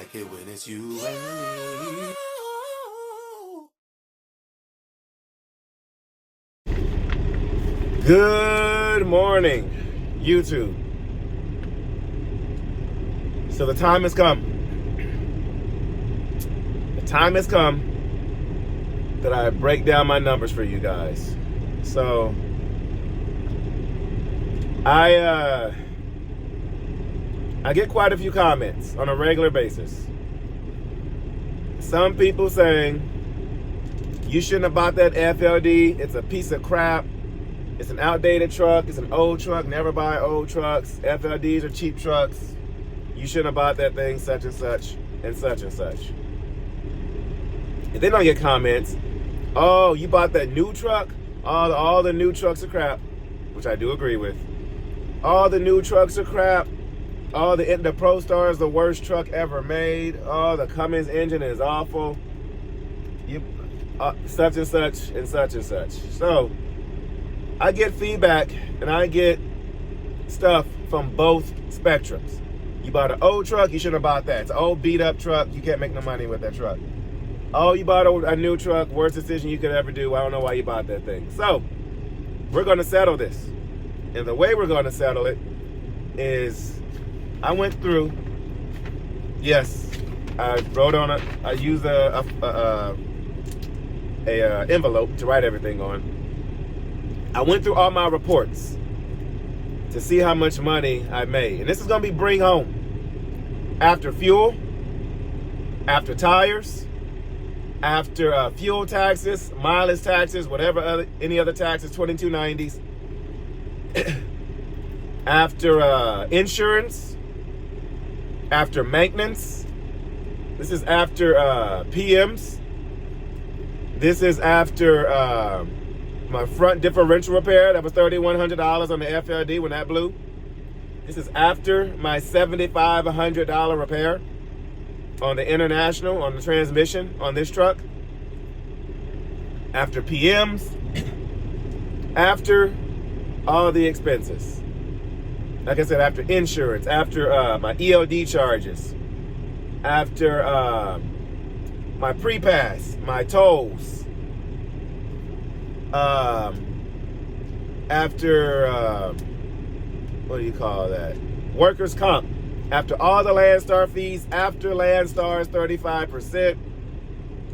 like it when it's you and me. Good morning, YouTube. So the time has come. The time has come that I break down my numbers for you guys. So I get quite a few comments on a regular basis. Some people saying, you shouldn't have bought that FLD. It's a piece of crap. It's an outdated truck. It's an old truck. Never buy old trucks. FLDs are cheap trucks. You shouldn't have bought that thing, such and such, and such and such. If they don't get comments, oh, you bought that new truck? All the new trucks are crap, which I do agree with. All the new trucks are crap. The Prostar is the worst truck ever made. Oh, the Cummins engine is awful. Such and such and such and such. So I get feedback and I get stuff from both spectrums. You bought an old truck, you shouldn't have bought that. It's an old beat up truck, you can't make no money with that truck. Oh, you bought a new truck, worst decision you could ever do. I don't know why you bought that thing. So we're gonna settle this. And the way we're gonna settle it is I went through, yes, I wrote on I used a envelope to write everything on. I went through all my reports to see how much money I made. And this is gonna be bring home. After fuel, after tires, after fuel taxes, mileage taxes, any other taxes, 2290s. After insurance, after maintenance. This is after PMs. This is after my front differential repair. That was $3,100 on the FLD when that blew. This is after my $7,500 repair on the International, on the transmission on this truck. After PMs. After all the expenses. Like I said, after insurance, after my ELD charges, after my pre-pass, my tolls, after, what do you call that? Workers' comp. After all the LoneStar fees, after LoneStar's 35%,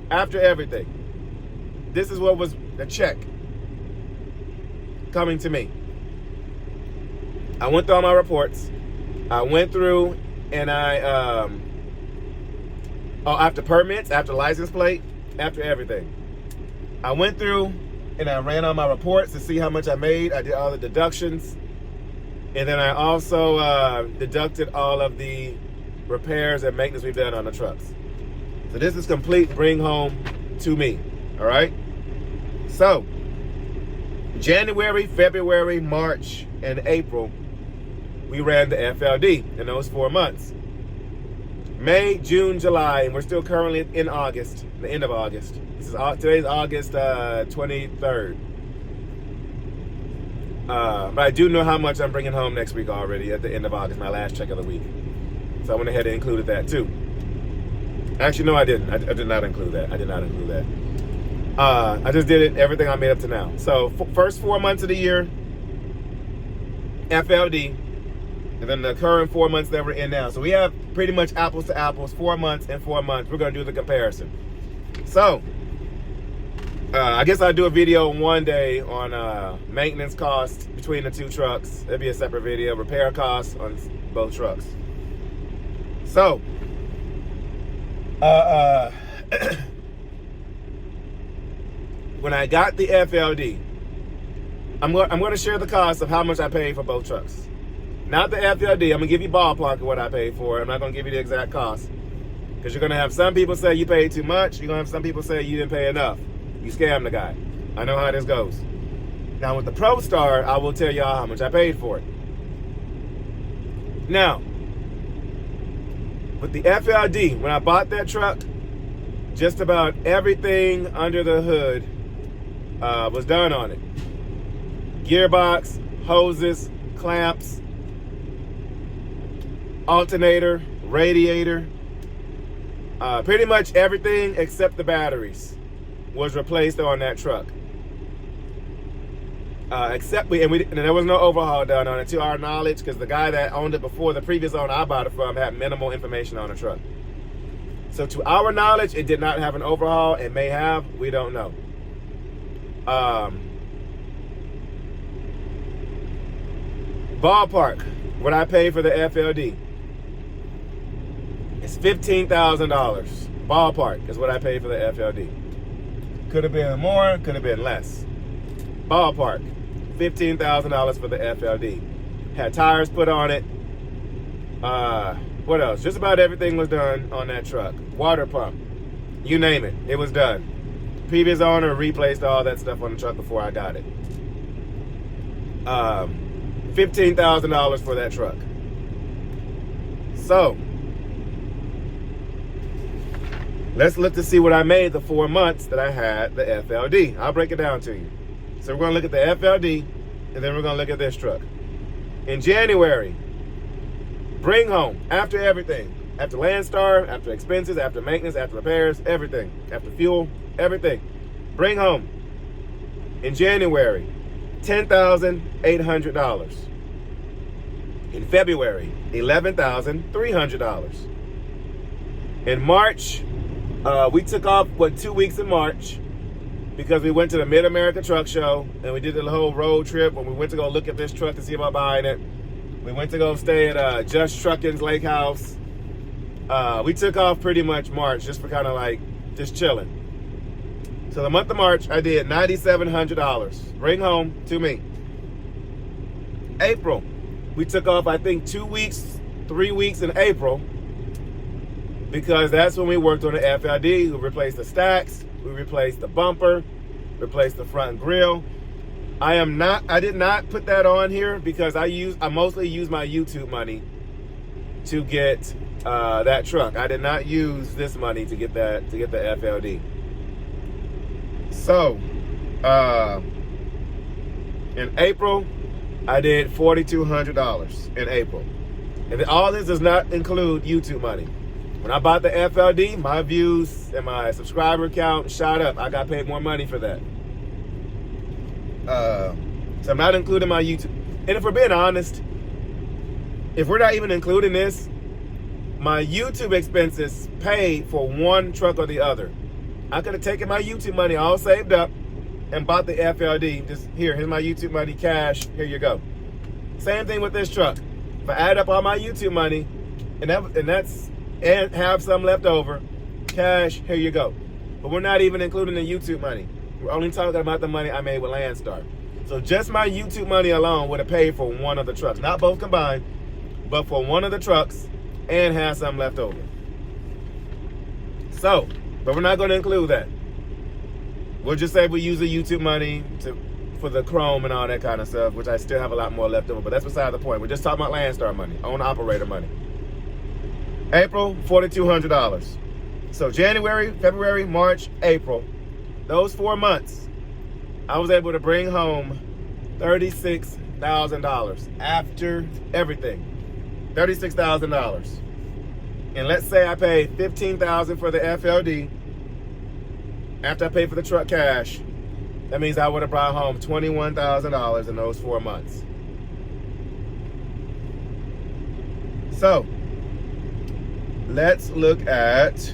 after everything. This is what was the check coming to me. I went through all my reports. I went through and after permits, after license plate, after everything. I went through and I ran all my reports to see how much I made. I did all the deductions. And then I also deducted all of the repairs and maintenance we've done on the trucks. So this is complete bring home to me, all right? So, January, February, March, and April, we ran the FLD in those 4 months. May, June, July, and we're still currently in August, the end of August. Today's August 23rd. But I do know how much I'm bringing home next week already at the end of August, my last check of the week. So I went ahead and included that too. Actually, no, I didn't. I did not include that. I did not include that. I just did everything I made up to now. So first 4 months of the year, FLD, and then the current 4 months that we're in now. So we have pretty much apples to apples, 4 months and 4 months. We're gonna do the comparison. So, I guess I'll do a video one day on maintenance costs between the two trucks. It'll be a separate video. Repair costs on both trucks. So, when I got the FLD, I'm going to share the cost of how much I paid for both trucks. Not the FLD. I'm going to give you ballpark of what I paid for it. I'm not going to give you the exact cost. Because you're going to have some people say you paid too much. You're going to have some people say you didn't pay enough. You scammed the guy. I know how this goes. Now with the Prostar, I will tell y'all how much I paid for it. Now, with the FLD, when I bought that truck, just about everything under the hood was done on it. Gearbox, hoses, clamps, alternator, radiator, Pretty much everything except the batteries was replaced on that truck. And there was no overhaul done on it, to our knowledge, because the guy that owned it before, the previous owner I bought it from, had minimal information on the truck. So to our knowledge, it did not have an overhaul. It may have, we don't know. Ballpark, what I paid for the FLD. It's $15,000. Ballpark is what I paid for the FLD. Could have been more, could have been less. Ballpark, $15,000 for the FLD. Had tires put on it. What else? Just about everything was done on that truck. Water pump, you name it, it was done. Previous owner replaced all that stuff on the truck before I got it. $15,000 for that truck. So, let's look to see what I made the 4 months that I had the FLD. I'll break it down to you. So we're going to look at the FLD, and then we're going to look at this truck. In January, bring home, after everything, after Landstar, after expenses, after maintenance, after repairs, everything, after fuel, everything, bring home, in January, $10,800. In February, $11,300. In March, we took off, 2 weeks in March, because we went to the Mid-America Truck Show, and we did the whole road trip when we went to go look at this truck to see about buying it. We went to go stay at Just Trucking's Lake House. We took off pretty much March, just for kind of like, just chilling. So the month of March, I did $9,700. Bring home to me. April, we took off, I think, 2 weeks, 3 weeks in April, because that's when we worked on the FLD. We replaced the stacks, we replaced the bumper, replaced the front grille. I did not put that on here because I mostly use my YouTube money to get that truck. I did not use this money to get the FLD. So, in April, I did $4,200 in April. And all this does not include YouTube money. When I bought the FLD, my views and my subscriber count shot up. I got paid more money for that. So I'm not including my YouTube. And if we're being honest, if we're not even including this, my YouTube expenses paid for one truck or the other. I could have taken my YouTube money all saved up and bought the FLD. Just here's my YouTube money, cash, here you go. Same thing with this truck. If I add up all my YouTube money and have some left over, cash, here you go. But we're not even including the YouTube money. We're only talking about the money I made with Landstar. So just my YouTube money alone would have paid for one of the trucks. Not both combined, but for one of the trucks, and have some left over. So, but we're not going to include that. We'll just say we use the YouTube money for the chrome and all that kind of stuff, which I still have a lot more left over, but that's beside the point. We're just talking about Landstar money, owner-operator money. April, $4,200. So January, February, March, April, those 4 months, I was able to bring home $36,000 after everything. $36,000. And let's say I paid $15,000 for the FLD. After I paid for the truck cash, that means I would have brought home $21,000 in those 4 months. So, let's look at,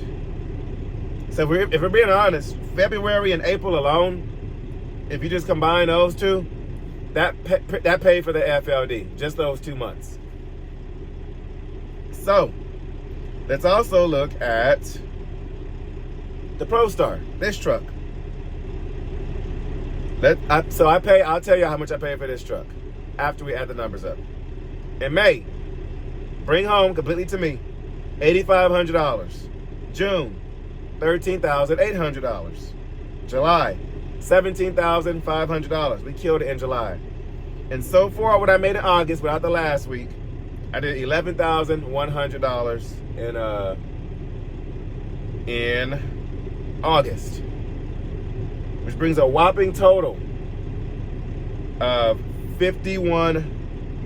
if we're being honest, February and April alone, if you just combine those two, that paid for the FLD, just those 2 months. So, let's also look at the Prostar, this truck. I'll tell you how much I paid for this truck after we add the numbers up. In May, bring home completely to me, $8,500. June, $13,800. July, $17,500. We killed it in July. And so far, what I made in August without the last week, I did $11,100 in August, which brings a whopping total of I'm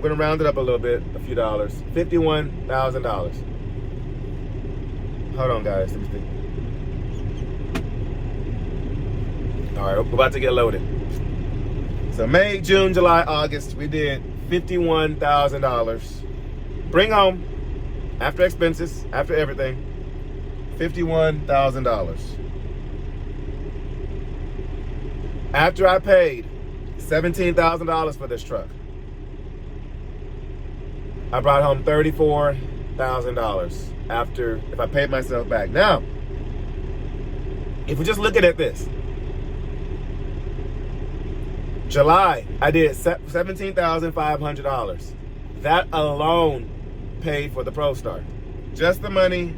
going to round it up a little bit, a few dollars, $51,000. Hold on, guys. Let me think. All right, we're about to get loaded. So May, June, July, August, we did $51,000. Bring home, after expenses, after everything, $51,000. After I paid $17,000 for this truck, I brought home $34,000 after, if I paid myself back. Now, if we're just looking at this, July, I did $17,500. That alone paid for the Prostar. Just the money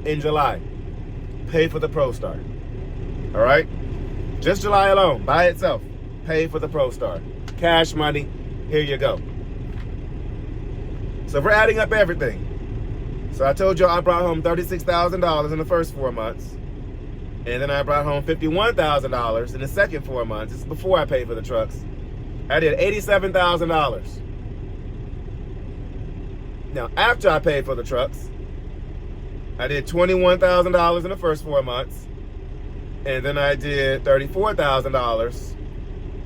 in July paid for the Prostar. All right? Just July alone, by itself, paid for the Prostar. Cash money, here you go. So we're adding up everything. So I told you I brought home $36,000 in the first 4 months. And then I brought home $51,000 in the second 4 months. This is before I paid for the trucks. I did $87,000. Now, after I paid for the trucks, I did $21,000 in the first 4 months. And then I did $34,000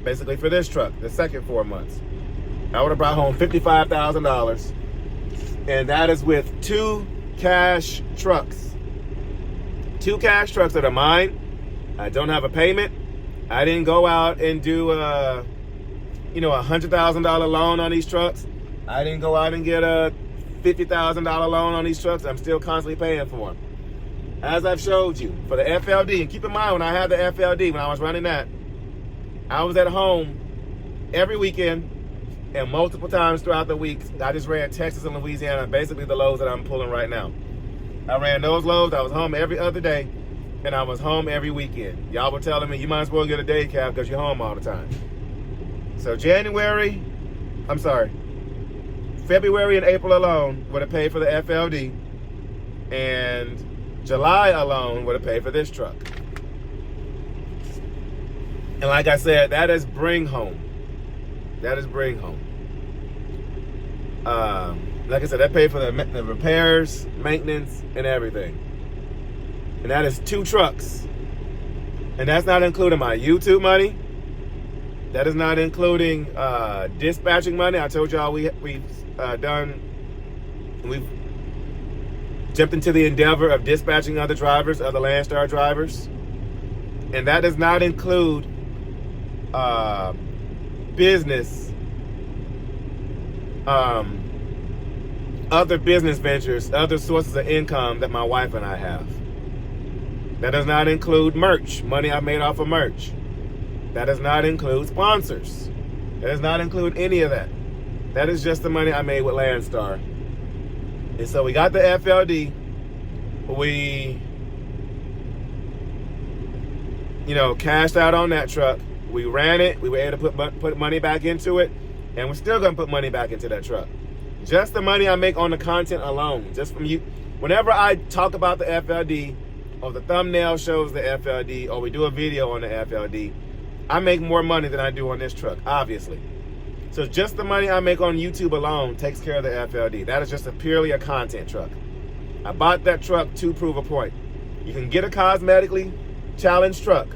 basically for this truck, the second 4 months. I would have brought home $55,000. And that is with 2 cash trucks. 2 cash trucks that are mine. I don't have a payment. I didn't go out and do a $100,000 loan on these trucks. I didn't go out and get a $50,000 loan on these trucks. I'm still constantly paying for them. As I've showed you, for the FLD, and keep in mind when I had the FLD, when I was running that, I was at home every weekend and multiple times throughout the week. I just ran Texas and Louisiana, basically the loads that I'm pulling right now. I ran those loads. I was home every other day, and I was home every weekend. Y'all were telling me you might as well get a day cab because you're home all the time. So February and April alone would have paid for the FLD, and July alone would have paid for this truck. And like I said, that is bring home. That is bring home. Like I said, that paid for the repairs, maintenance, and everything. And that is 2 trucks. And that's not including my YouTube money. That is not including dispatching money. I told y'all we've jumped into the endeavor of dispatching other drivers, other LoneStar drivers. And that does not include business, other business ventures, other sources of income that my wife and I have. That does not include merch, money I made off of merch. That does not include sponsors. That does not include any of that. That is just the money I made with LoneStar. And so we got the FLD. We, cashed out on that truck. We ran it. We were able to put money back into it. And we're still going to put money back into that truck. Just the money I make on the content alone. Just from you. Whenever I talk about the FLD, or the thumbnail shows the FLD, or we do a video on the FLD, I make more money than I do on this truck, obviously. So just the money I make on YouTube alone takes care of the FLD. That is just purely a content truck. I bought that truck to prove a point. You can get a cosmetically challenged truck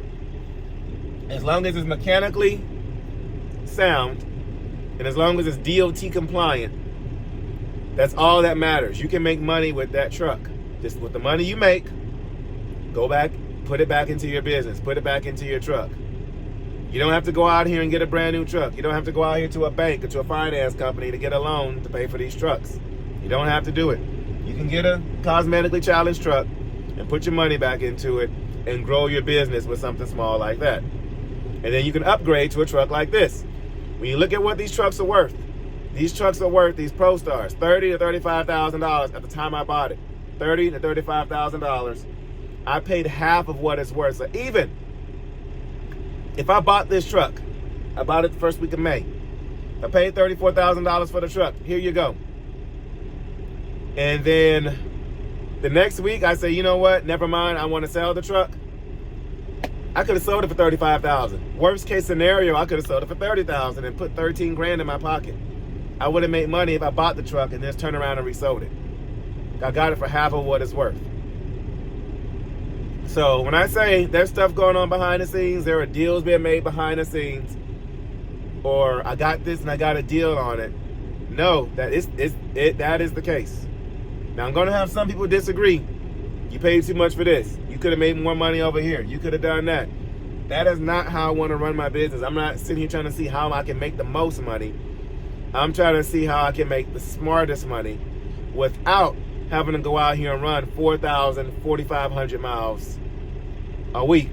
as long as it's mechanically sound and as long as it's DOT compliant. That's all that matters. You can make money with that truck. Just with the money you make, go back, put it back into your business, put it back into your truck. You don't have to go out here and get a brand new truck. You don't have to go out here to a bank or to a finance company to get a loan to pay for these trucks. You don't have to do it. You can get a cosmetically challenged truck and put your money back into it and grow your business with something small like that. And then you can upgrade to a truck like this. When you look at what these trucks are worth, these Prostars, $30,000 to $35,000 at the time I bought it. $30,000 to $35,000. I paid half of what it's worth. So even if I bought this truck, I bought it the first week of May. I paid $34,000 for the truck. Here you go. And then the next week I say, you know what? Never mind. I want to sell the truck. I could have sold it for $35,000. Worst case scenario, I could have sold it for $30,000 and put 13 grand in my pocket. I would have made money if I bought the truck and just turned around and resold it. I got it for half of what it's worth. So when I say there's stuff going on behind the scenes, there are deals being made behind the scenes, or I got this and I got a deal on it. No, that is the case. Now I'm gonna have some people disagree. You paid too much for this. You could have made more money over here. You could have done that. That is not how I want to run my business. I'm not sitting here trying to see how I can make the most money. I'm trying to see how I can make the smartest money without having to go out here and run 4,000, 4,500 miles a week.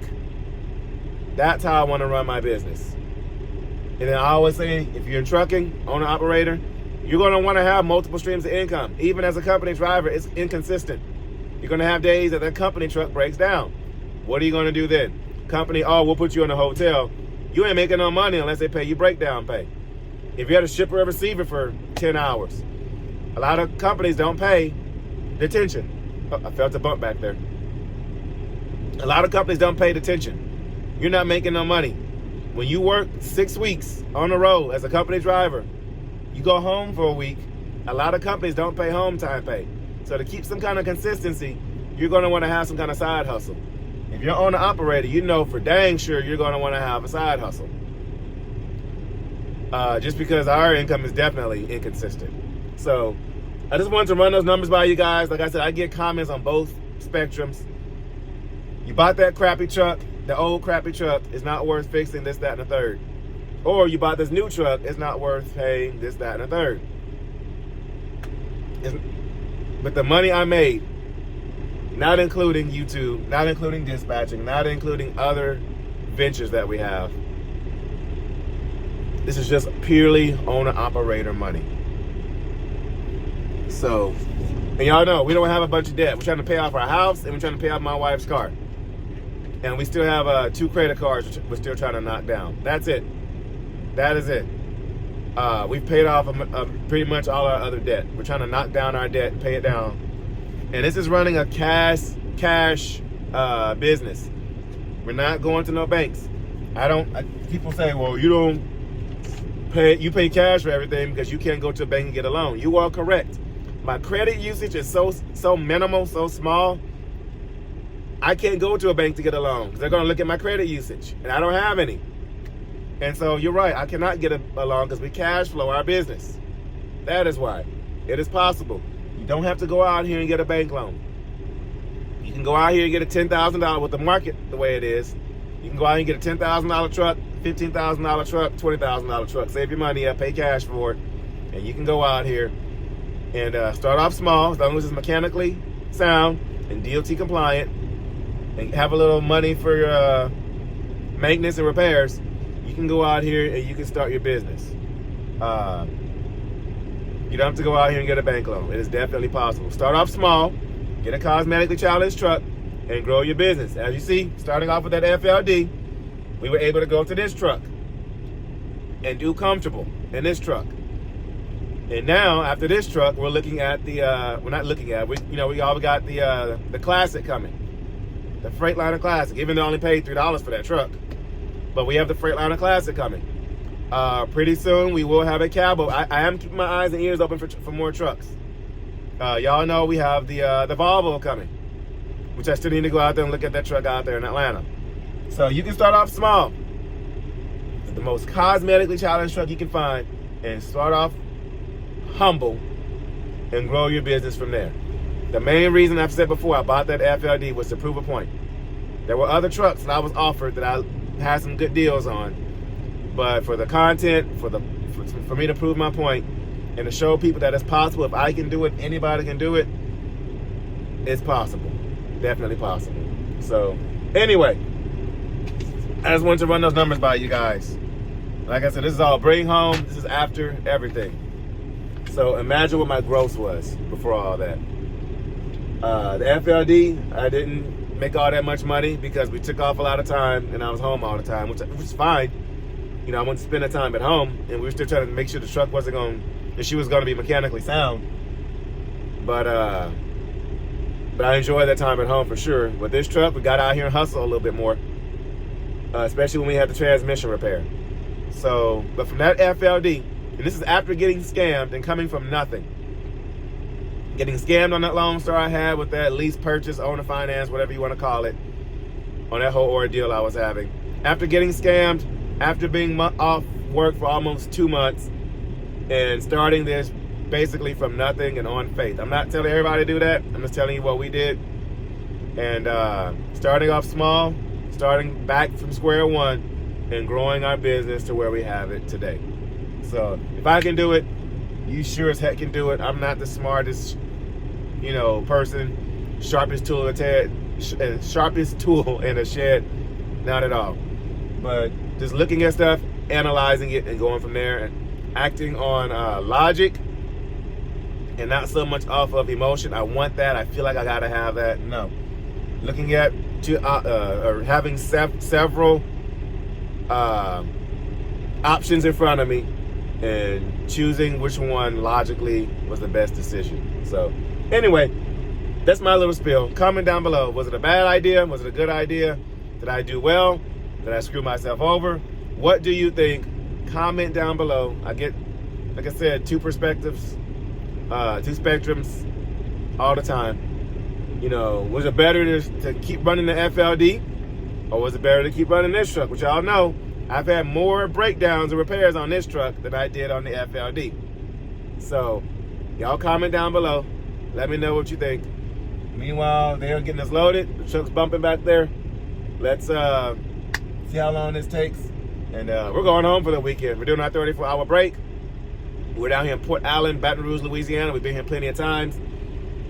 That's how I want to run my business. And then I always say, if you're in trucking, owner-operator, you're going to want to have multiple streams of income. Even as a company driver, it's inconsistent. You're going to have days that the company truck breaks down. What are you going to do then? Company, oh, we'll put you in a hotel. You ain't making no money unless they pay you breakdown pay. If you had a shipper or receiver for 10 hours, a lot of companies don't pay detention. Oh, I felt a bump back there. A lot of companies don't pay detention. You're not making no money. When you work 6 weeks on the road as a company driver, you go home for a week, a lot of companies don't pay home time pay. So to keep some kind of consistency, you're going to want to have some kind of side hustle. If you're owner operator, you know for dang sure you're going to want to have a side hustle. Just because our income is definitely inconsistent. So I just wanted to run those numbers by you guys. Like I said, I get comments on both spectrums. You bought that crappy truck, the old crappy truck is not worth fixing this, that, and the third. Or you bought this new truck, it's not worth paying this, that, and the third. But the money I made, not including YouTube, not including dispatching, not including other ventures that we have, this is just purely owner-operator money. So, and y'all know, we don't have a bunch of debt. We're trying to pay off our house, and we're trying to pay off my wife's car. And we still have 2 credit cards which we're still trying to knock down. That's it. That is it. We've paid off pretty much all our other debt. We're trying to knock down our debt and pay it down. And this is running a cash business. We're not going to no banks. People say, well, you pay cash for everything because you can't go to a bank and get a loan. You are correct. My credit usage is so minimal, so small. I can't go to a bank to get a loan because they're going to look at my credit usage, and I don't have any. And so you're right, I cannot get a loan because we cash flow our business. That is why. It is possible. You don't have to go out here and get a bank loan. You can go out here and get a $10,000 with the market the way it is. You can go out and get a $10,000 truck, $15,000 truck, $20,000 truck. Save your money up, pay cash for it, and you can go out here and start off small, as long as it's mechanically sound and DOT compliant, and have a little money for maintenance and repairs. You can go out here and you can start your business. You don't have to go out here and get a bank loan. It is definitely possible. Start off small, get a cosmetically challenged truck, and grow your business. As you see, starting off with that FLD, we were able to go to this truck and do comfortable in this truck. And now, after this truck, we're looking at we all got the Classic coming. The Freightliner Classic, even though I only paid $3 for that truck. But we have the Freightliner Classic coming. Pretty soon, we will have a cabo. I am keeping my eyes and ears open for more trucks. Y'all know we have the Volvo coming, which I still need to go out there and look at that truck out there in Atlanta. So you can start off small. It's the most cosmetically challenged truck you can find, and start off humble and grow your business from there. The main reason I've said before I bought that FLD was to prove a point. There were other trucks that I was offered that I had some good deals on, but for the content, for me to prove my point and to show people that it's possible. If I can do it, anybody can do it. It's possible, definitely possible. So anyway, I just wanted to run those numbers by you guys. Like I said, this is all bring home. This is after everything. So imagine what my gross was before all that. The FLD, I didn't make all that much money because we took off a lot of time and I was home all the time, which is fine. You know, I wanted to spend the time at home, and we were still trying to make sure the truck wasn't going, that she was going to be mechanically sound. But I enjoyed that time at home for sure. With this truck, we got out here and hustled a little bit more, especially when we had the transmission repair. So, but from that FLD, and this is after getting scammed and coming from nothing. Getting scammed on that Lone Star I had with that lease purchase, owner finance, whatever you want to call it. on that whole ordeal I was having. After getting scammed, after being off work for almost 2 months, and starting this basically from nothing and on faith. I'm not telling everybody to do that. I'm just telling you what we did. And starting off small, starting back from square one, and growing our business to where we have it today. So if I can do it, you sure as heck can do it. I'm not the smartest, person, sharpest tool in a shed, not at all. But just looking at stuff, analyzing it, and going from there, and acting on logic and not so much off of emotion. I want that. I feel like I gotta have that. No, looking at or having several options in front of me and choosing which one logically was the best decision. So anyway, that's my little spiel. Comment down below. Was it a bad idea? Was it a good idea? Did I do well? Did I screw myself over? What do you think? Comment down below. I get, like I said, two perspectives, two spectrums all the time. Was it better to keep running the FLD, or was it better to keep running this truck? Which y'all know, I've had more breakdowns and repairs on this truck than I did on the FLD. So y'all comment down below. Let me know what you think. Meanwhile, they're getting us loaded. The truck's bumping back there. Let's see how long this takes. And we're going home for the weekend. We're doing our 34-hour break. We're down here in Port Allen, Baton Rouge, Louisiana. We've been here plenty of times.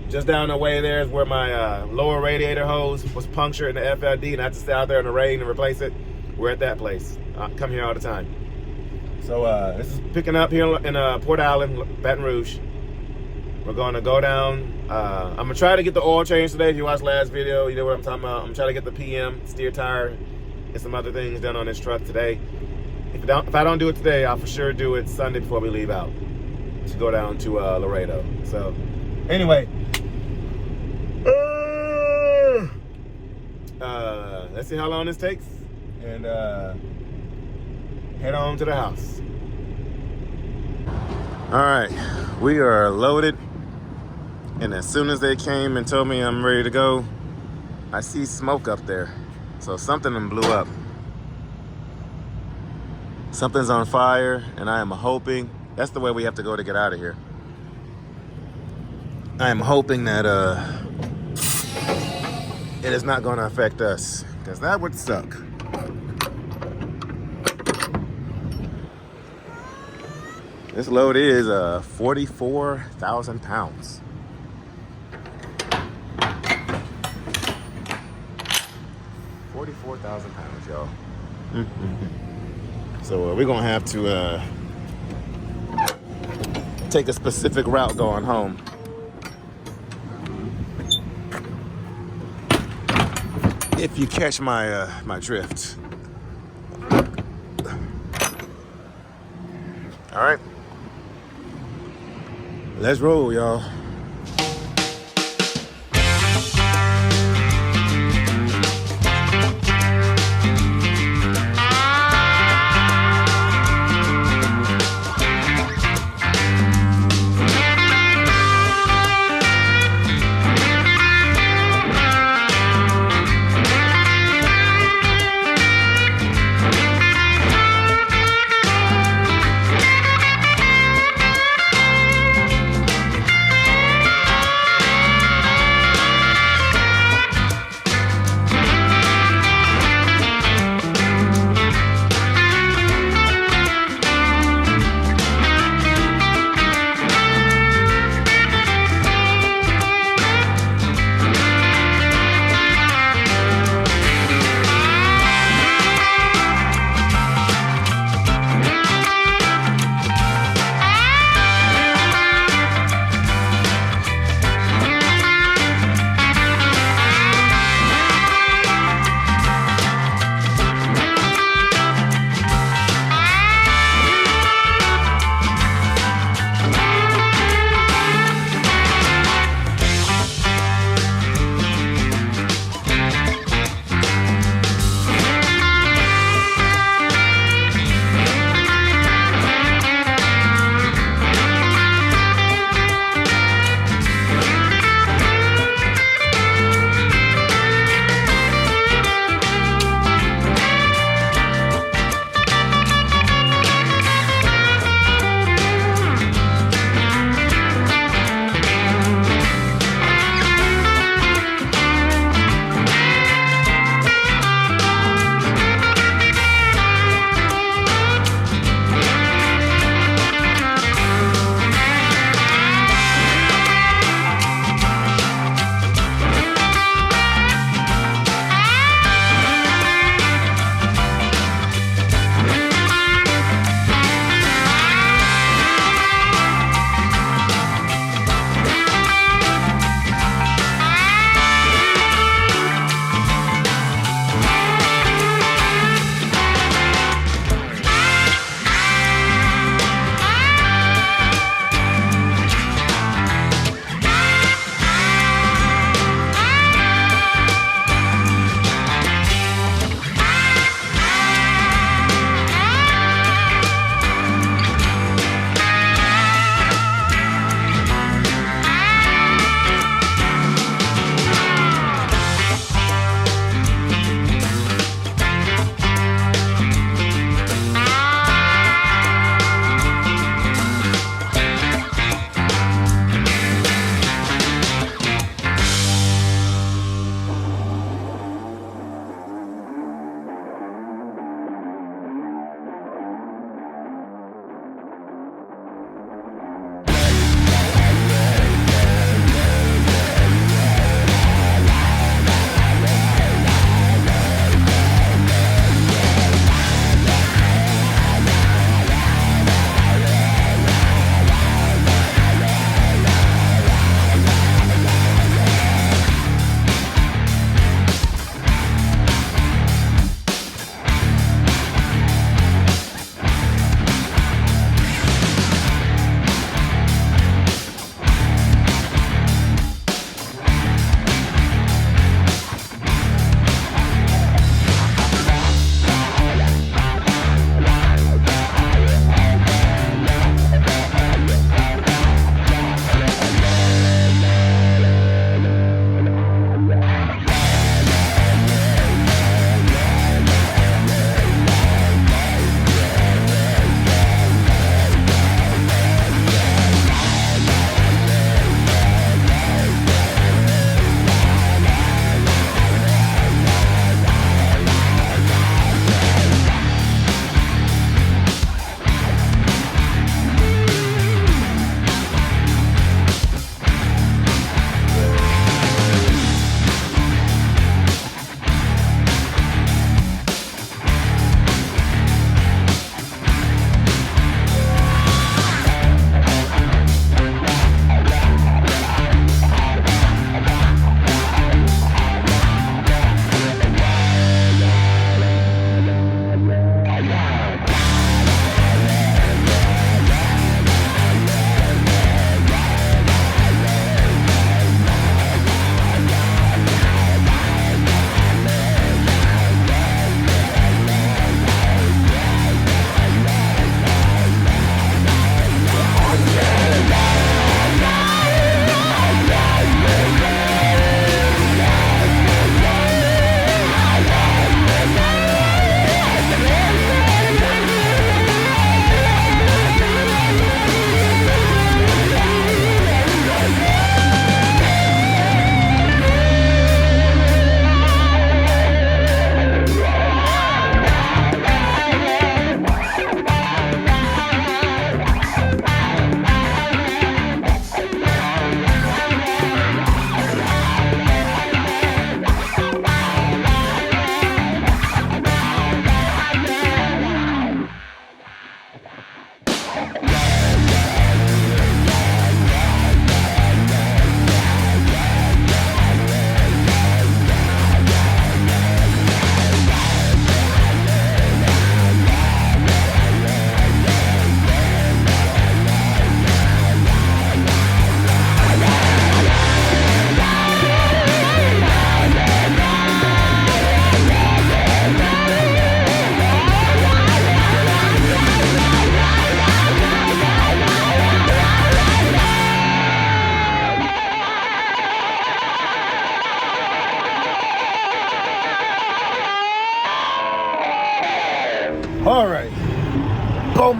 Just down the way there is where my lower radiator hose was punctured in the FLD, and I had to stay out there in the rain and replace it. We're at that place. I come here all the time. So this is picking up here in Port Allen, Baton Rouge. We're going to go down. I'm going to try to get the oil change today. If you watched last video, you know what I'm talking about. I'm trying to get the PM, steer tire, and some other things done on this truck today. If I don't do it today, I'll for sure do it Sunday before we leave out to go down to Laredo. So anyway, let's see how long this takes, and head on to the house. All right, we are loaded, and as soon as they came and told me I'm ready to go, I see smoke up there. So something done blew up. Something's on fire, and I am hoping, that's the way we have to go to get out of here. I am hoping that it is not going to affect us, because that would suck. This load is 44,000 pounds. £44,000, y'all. So we're gonna have to take a specific route going home. If you catch my my drift. All right, let's roll, y'all.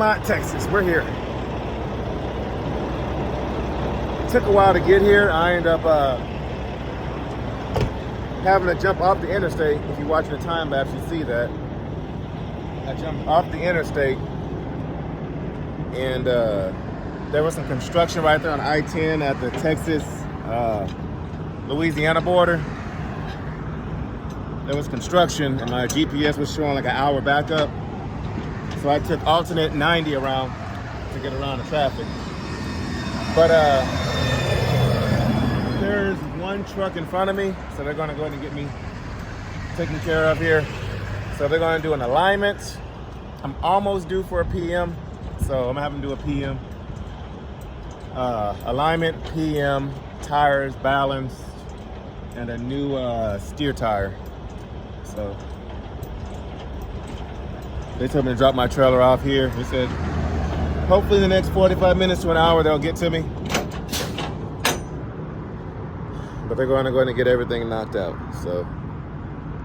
Beaumont, Texas. We're here. Took a while to get here. I ended up having to jump off the interstate. If you watch the time lapse, you see that. I jumped off the interstate, and there was some construction right there on I-10 at the Texas Louisiana border. There was construction, and my GPS was showing like an hour backup. So I took alternate 90 around to get around the traffic. But there's one truck in front of me, so they're gonna go ahead and get me taken care of here. So they're gonna do an alignment. I'm almost due for a PM, so I'm gonna have them do a PM. Alignment, PM, tires, balance, and a new steer tire. So they told me to drop my trailer off here. They said hopefully in the next 45 minutes to an hour they'll get to me. But they're going to go ahead and get everything knocked out. So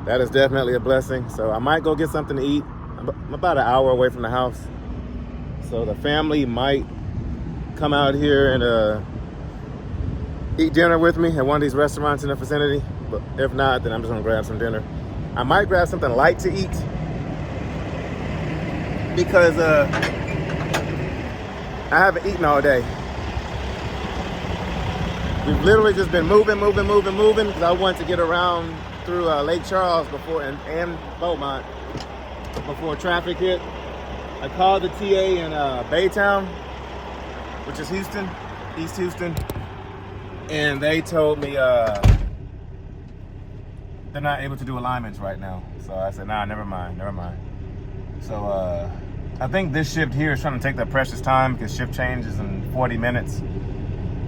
that is definitely a blessing. So I might go get something to eat. I'm about an hour away from the house. So the family might come out here and eat dinner with me at one of these restaurants in the vicinity. But if not, then I'm just gonna grab some dinner. I might grab something light to eat because I haven't eaten all day. We've literally just been moving because I wanted to get around through Lake Charles before and Beaumont before traffic hit. I called the TA in Baytown, which is Houston, East Houston, and they told me they're not able to do alignments right now. So I said, nah, never mind. So I think this shift here is trying to take their precious time because shift change is in 40 minutes.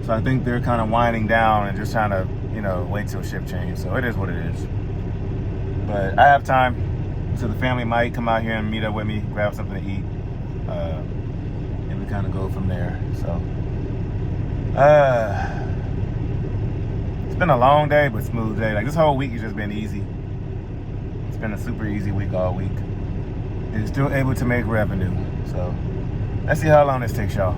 So I think they're kind of winding down and just trying to, wait till shift change. So it is what it is. But I have time. So the family might come out here and meet up with me, grab something to eat, and we kind of go from there. So it's been a long day, but smooth day. Like this whole week has just been easy. It's been a super easy week all week. And still able to make revenue. So let's see how long this takes y'all.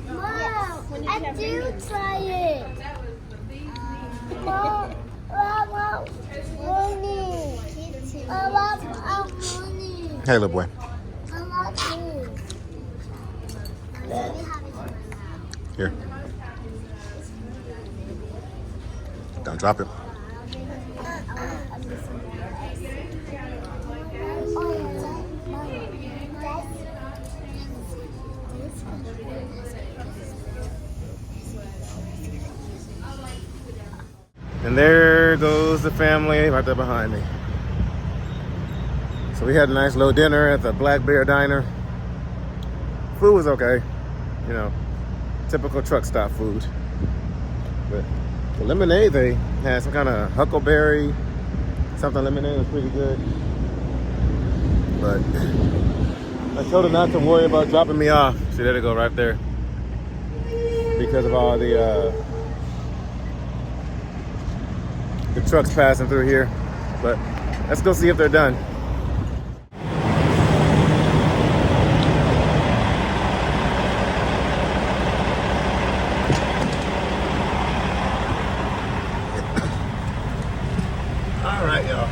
Mom, I do try it. Mom, money. I love money. Hey, little boy. I love you. Here. Don't drop it. And there goes the family right there behind me. So we had a nice little dinner at the Black Bear Diner. Food was okay, typical truck stop food. But the lemonade, they had some kind of huckleberry, something lemonade was pretty good. But I told her not to worry about dropping me off. See, there they go right there. Because of all the trucks passing through here. But let's go see if they're done. All right, y'all.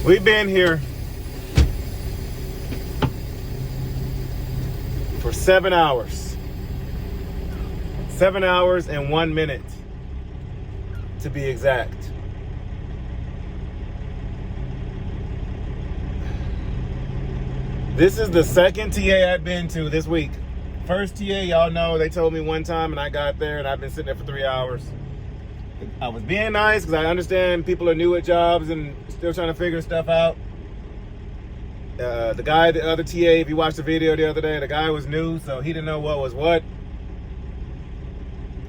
We've been here for 7 hours. 7 hours and 1 minute, to be exact. This is the second TA I've been to this week. First TA, y'all know, they told me one time and I got there and I've been sitting there for 3 hours. I was being nice because I understand people are new at jobs and still trying to figure stuff out. The guy, the other TA, if you watched the video the other day, the guy was new, so he didn't know what was what.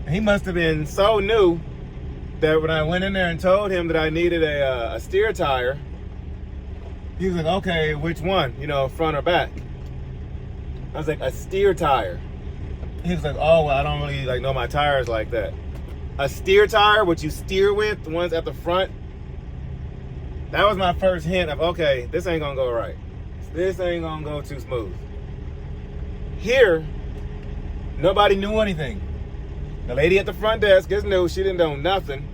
He must have been so new that when I went in there and told him that I needed a steer tire, he was like, okay, which one? Front or back? I was like, a steer tire. He was like, oh, well, I don't really know my tires like that. a steer tire, which you steer with, the ones at the front. That was my first hint of, okay, this ain't gonna go right. This ain't gonna go too smooth. Here, nobody knew anything. The lady at the front desk just knew, she didn't know nothing.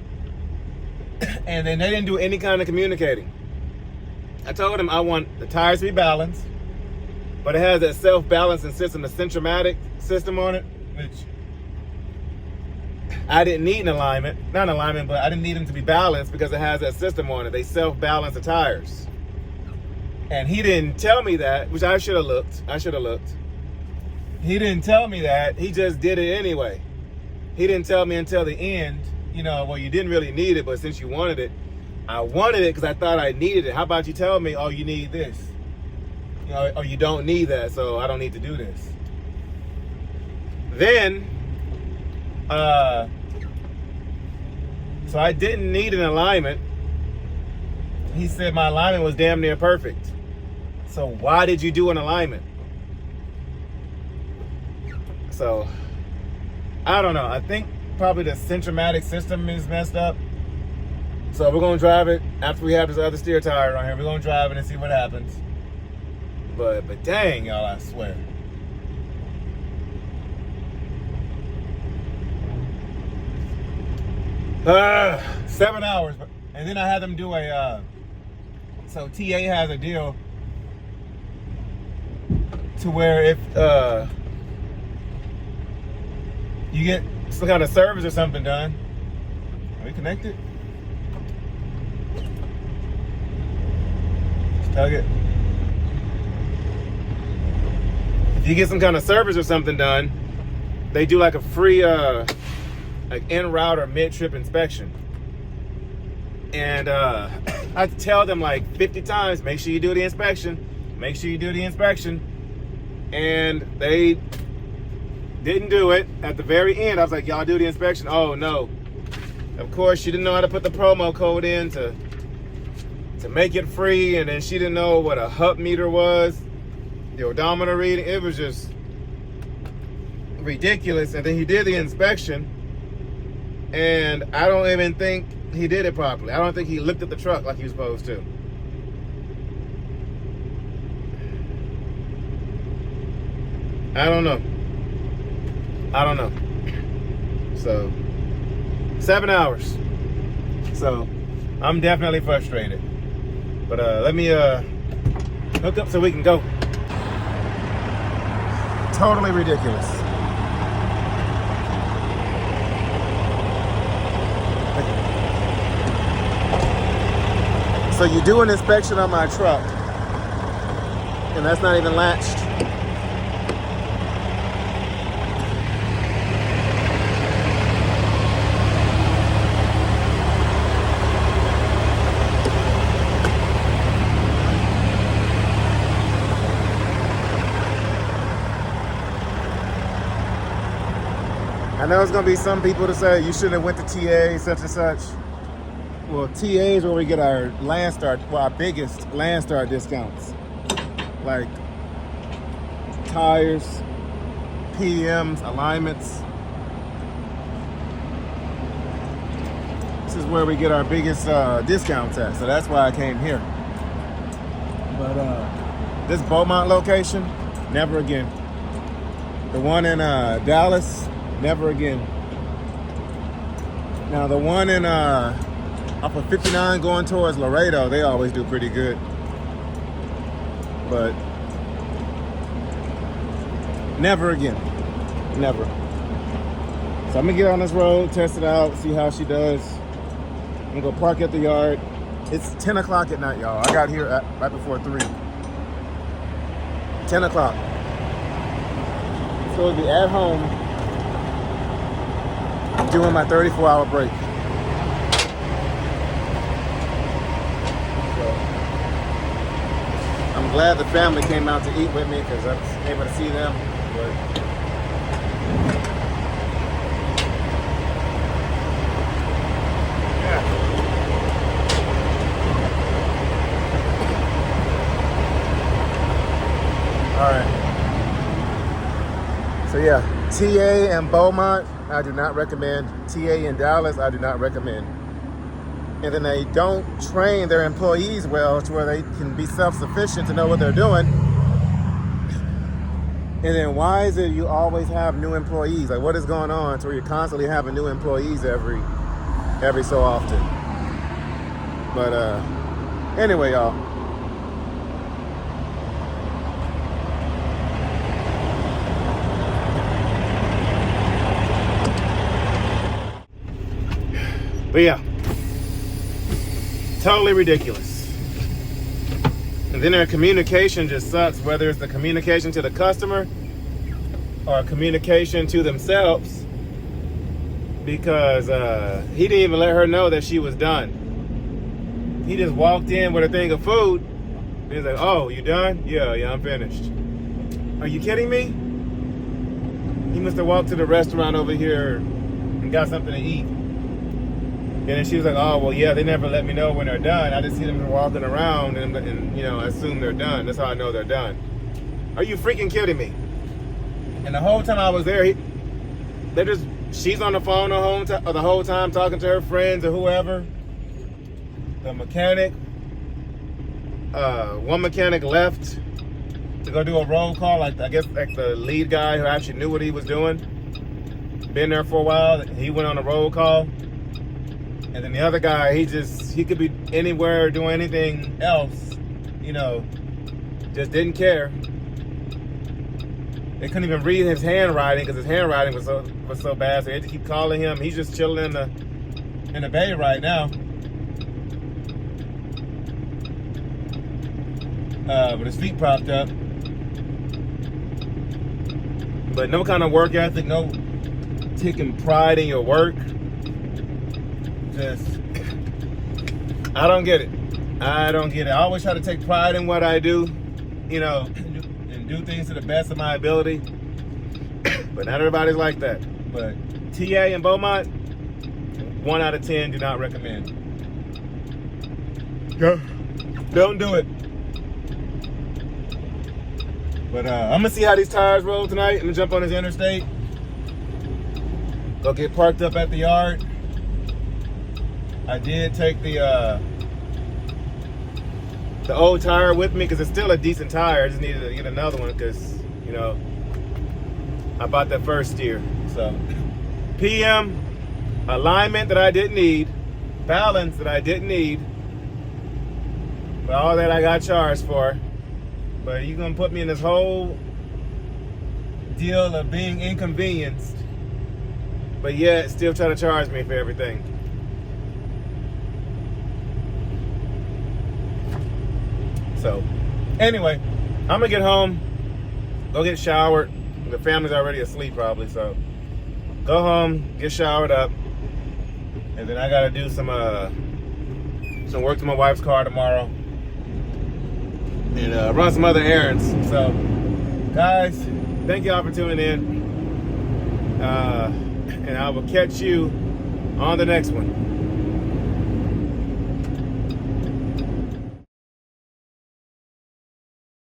And then they didn't do any kind of communicating. I told them I want the tires to be balanced, but it has that self-balancing system, the Centromatic system on it, which I didn't need an alignment. Not an alignment, but I didn't need them to be balanced because it has that system on it. They self-balance the tires. And he didn't tell me that, which I should have looked. He didn't tell me that. He just did it anyway. He didn't tell me until the end, you know, well, you didn't really need it, but since you wanted it, I wanted it because I thought I needed it. How about you tell me, oh, you need this? You know, or you don't need that, so I don't need to do this. Then, so I didn't need an alignment. He said my alignment was damn near perfect. So why did you do an alignment? So, I don't know. I think probably the Centromatic system is messed up. So we're gonna drive it after we have this other steer tire on here. We're gonna drive it and see what happens. But dang, y'all, I swear. Uh, 7 hours, and then I had them do a. So TA has a deal to where if you get some kind of service or something done. Are we connected? Tug it. If you get some kind of service or something done, they do like a free like en route or mid trip inspection. And I tell them like 50 times, make sure you do the inspection. Make sure you do the inspection. And they didn't do it. At the very end, I was like, y'all do the inspection. Oh no. Of course, she didn't know how to put the promo code in to make it free, and then she didn't know what a HUP meter was, the odometer reading. It was just ridiculous. And then he did the inspection, and I don't even think he did it properly. I don't think he looked at the truck like he was supposed to. I don't know. So 7 hours. So I'm definitely frustrated. But let me hook up so we can go. Totally ridiculous. So you do an inspection on my truck, and that's not even latched. I know it's gonna be some people to say you shouldn't have went to TA such and such. Well, TA is where we get our our biggest LoneStar discounts. Like tires, PMs, alignments. This is where we get our biggest discounts at. So that's why I came here. But this Beaumont location, never again. The one in Dallas, never again. Now the one in off of 59 going towards Laredo, they always do pretty good. But never again. Never. So I'm gonna get on this road, test it out, see how she does. I'm gonna go park at the yard. It's 10 o'clock at night, y'all. I got here right before 3. 10 o'clock. So I'll be at home doing my 34-hour break. So, I'm glad the family came out to eat with me because I was able to see them. But yeah. All right. So yeah, TA and Beaumont, I do not recommend. TA in Dallas, I do not recommend. And then they don't train their employees well to where they can be self-sufficient to know what they're doing. And then why is it you always have new employees? Like, what is going on to where you're constantly having new employees every so often? But anyway, y'all. But yeah, totally ridiculous. And then their communication just sucks, whether it's the communication to the customer or communication to themselves, because he didn't even let her know that she was done. He just walked in with a thing of food. He's like, oh, you done? Yeah, I'm finished. Are you kidding me? He must have walked to the restaurant over here and got something to eat. And then she was like, oh, well, yeah, they never let me know when they're done. I just see them walking around and you know, I assume they're done. That's how I know they're done. Are you freaking kidding me? And the whole time I was there, she's on the phone the whole time talking to her friends or whoever. The mechanic, one mechanic left to go do a roll call. I guess the lead guy who actually knew what he was doing. Been there for a while. He went on a roll call. And then the other guy, he could be anywhere doing anything else, you know, just didn't care. They couldn't even read his handwriting because his handwriting was so bad. So they had to keep calling him. He's just chilling in the bay right now. With his feet propped up. But no kind of work ethic, no taking pride in your work. I don't get it. I always try to take pride in what I do, you know, and do things to the best of my ability. But not everybody's like that. But TA and Beaumont, 1 out of 10, do not recommend. Don't do it. But I'm gonna see how these tires roll tonight. I'm gonna jump on this interstate. Go get parked up at the yard. I did take the old tire with me because it's still a decent tire. I just needed to get another one because, you know, I bought that first steer. So PM, alignment that I didn't need, balance that I didn't need, but all that I got charged for. But you're gonna put me in this whole deal of being inconvenienced, but yet still try to charge me for everything. So, anyway, I'm gonna get home, go get showered. The family's already asleep probably, so go home, get showered up, and then I gotta do some work to my wife's car tomorrow, and run some other errands. So, guys, thank y'all for tuning in, and I will catch you on the next one.